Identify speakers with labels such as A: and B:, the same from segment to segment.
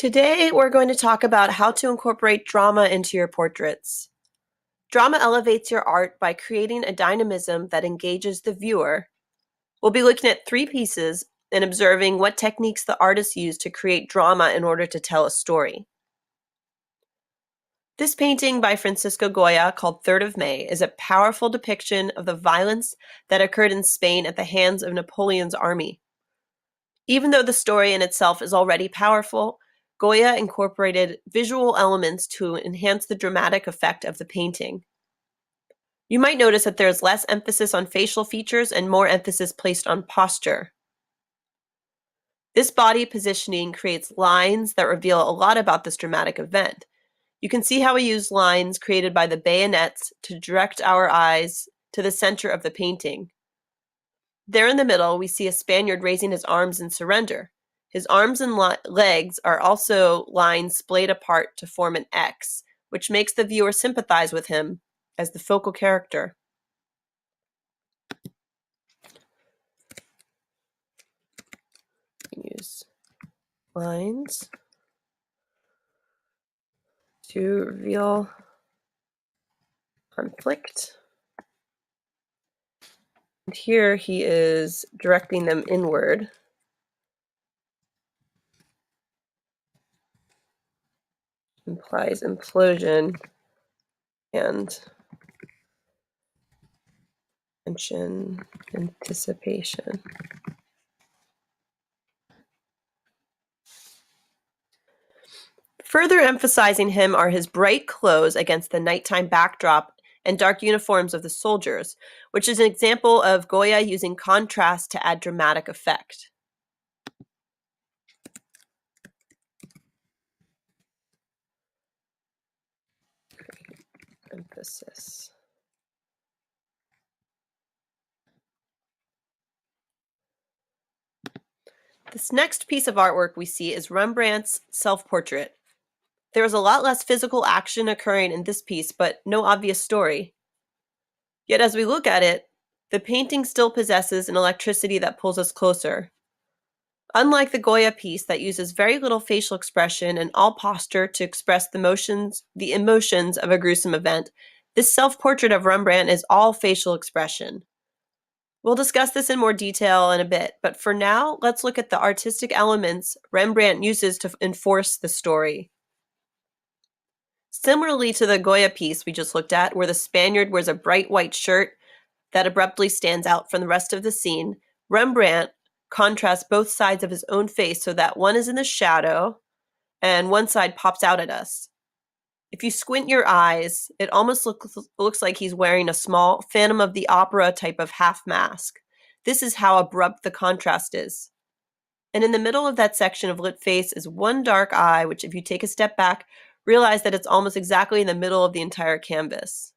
A: Today, we're going to talk about how to incorporate drama into your portraits. Drama elevates your art by creating a dynamism that engages the viewer. We'll be looking at 3 pieces and observing what techniques the artist used to create drama in order to tell a story. This painting by Francisco Goya, called 3rd of May, is a powerful depiction of the violence that occurred in Spain at the hands of Napoleon's army. Even though the story in itself is already powerful, Goya incorporated visual elements to enhance the dramatic effect of the painting. You might notice that there is less emphasis on facial features and more emphasis placed on posture. This body positioning creates lines that reveal a lot about this dramatic event. You can see how we use lines created by the bayonets to direct our eyes to the center of the painting. There in the middle, we see a Spaniard raising his arms in surrender. His arms and legs are also lines splayed apart to form an X, which makes the viewer sympathize with him as the focal character. Use lines to reveal conflict. And here he is directing them inward. Implies implosion and tension, anticipation. Further emphasizing him are his bright clothes against the nighttime backdrop and dark uniforms of the soldiers, which is an example of Goya using contrast to add dramatic effect. Emphasis. This next piece of artwork we see is Rembrandt's self-portrait. There is a lot less physical action occurring in this piece, but no obvious story. Yet as we look at it, the painting still possesses an electricity that pulls us closer. Unlike the Goya piece that uses very little facial expression and all posture to express the emotions of a gruesome event, this self-portrait of Rembrandt is all facial expression. We'll discuss this in more detail in a bit, but for now, let's look at the artistic elements Rembrandt uses to enforce the story. Similarly to the Goya piece we just looked at, where the Spaniard wears a bright white shirt that abruptly stands out from the rest of the scene, Rembrandt contrasts both sides of his own face so that one is in the shadow and one side pops out at us. If you squint your eyes, it almost looks like he's wearing a small Phantom of the Opera type of half mask. This is how abrupt the contrast is. And in the middle of that section of lit face is one dark eye, which if you take a step back, realize that it's almost exactly in the middle of the entire canvas.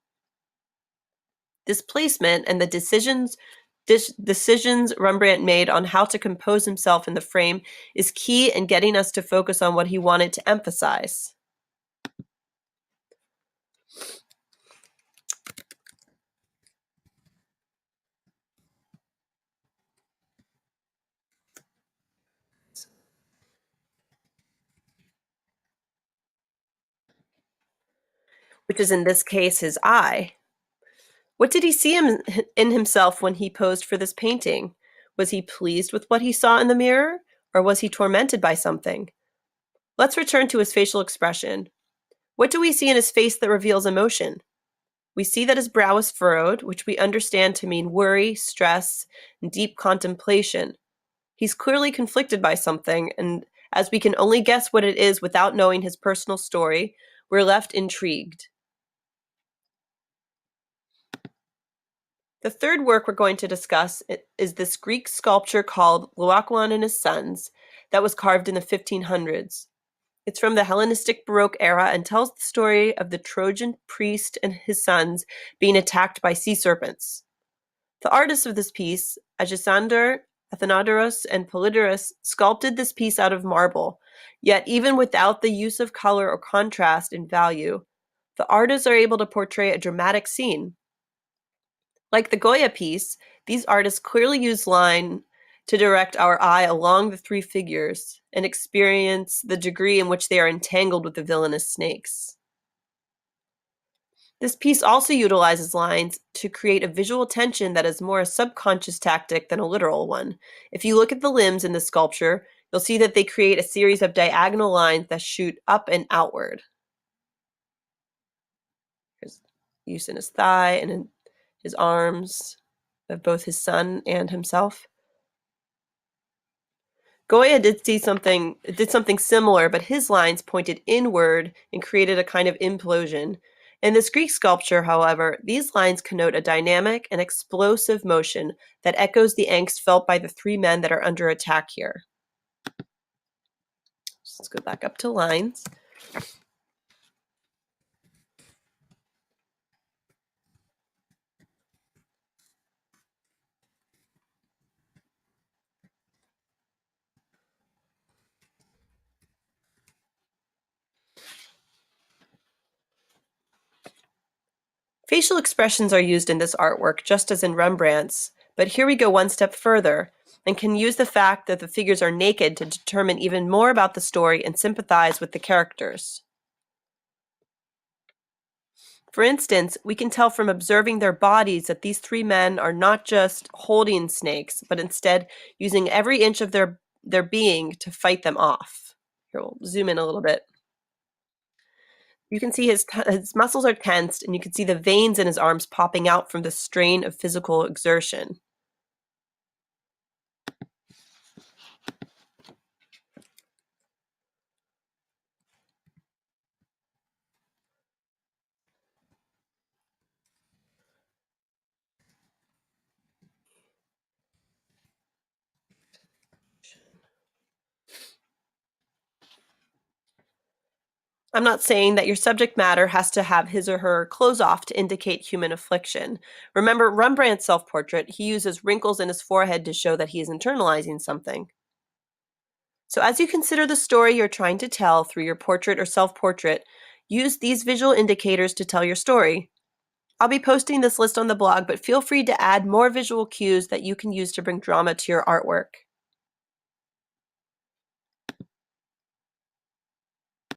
A: This placement and the decisions Rembrandt made on how to compose himself in the frame is key in getting us to focus on what he wanted to emphasize. Which is in this case his eye. What did he see in himself when he posed for this painting? Was he pleased with what he saw in the mirror, or was he tormented by something? Let's return to his facial expression. What do we see in his face that reveals emotion? We see that his brow is furrowed, which we understand to mean worry, stress, and deep contemplation. He's clearly conflicted by something, and as we can only guess what it is without knowing his personal story, we're left intrigued. The third work we're going to discuss is this Greek sculpture called Laocoon and His Sons that was carved in the 1500s. It's from the Hellenistic Baroque era and tells the story of the Trojan priest and his sons being attacked by sea serpents. The artists of this piece, Agisander, Athenodorus, and Polydorus, sculpted this piece out of marble, yet even without the use of color or contrast in value, the artists are able to portray a dramatic scene. Like the Goya piece, these artists clearly use line to direct our eye along the three figures and experience the degree in which they are entangled with the villainous snakes. This piece also utilizes lines to create a visual tension that is more a subconscious tactic than a literal one. If you look at the limbs in the sculpture, you'll see that they create a series of diagonal lines that shoot up and outward. There's use in his thigh and in his arms of both his son and himself. Goya did something similar, but his lines pointed inward and created a kind of implosion. In this Greek sculpture, however, these lines connote a dynamic and explosive motion that echoes the angst felt by the three men that are under attack here. Let's go back up to lines. Facial expressions are used in this artwork just as in Rembrandt's, but here we go one step further and can use the fact that the figures are naked to determine even more about the story and sympathize with the characters. For instance, we can tell from observing their bodies that these three men are not just holding snakes, but instead using every inch of their being to fight them off. Here, we'll zoom in a little bit. You can see his muscles are tensed, and you can see the veins in his arms popping out from the strain of physical exertion. I'm not saying that your subject matter has to have his or her clothes off to indicate human affliction. Remember Rembrandt's self-portrait, he uses wrinkles in his forehead to show that he is internalizing something. So as you consider the story you're trying to tell through your portrait or self-portrait, use these visual indicators to tell your story. I'll be posting this list on the blog, but feel free to add more visual cues that you can use to bring drama to your artwork.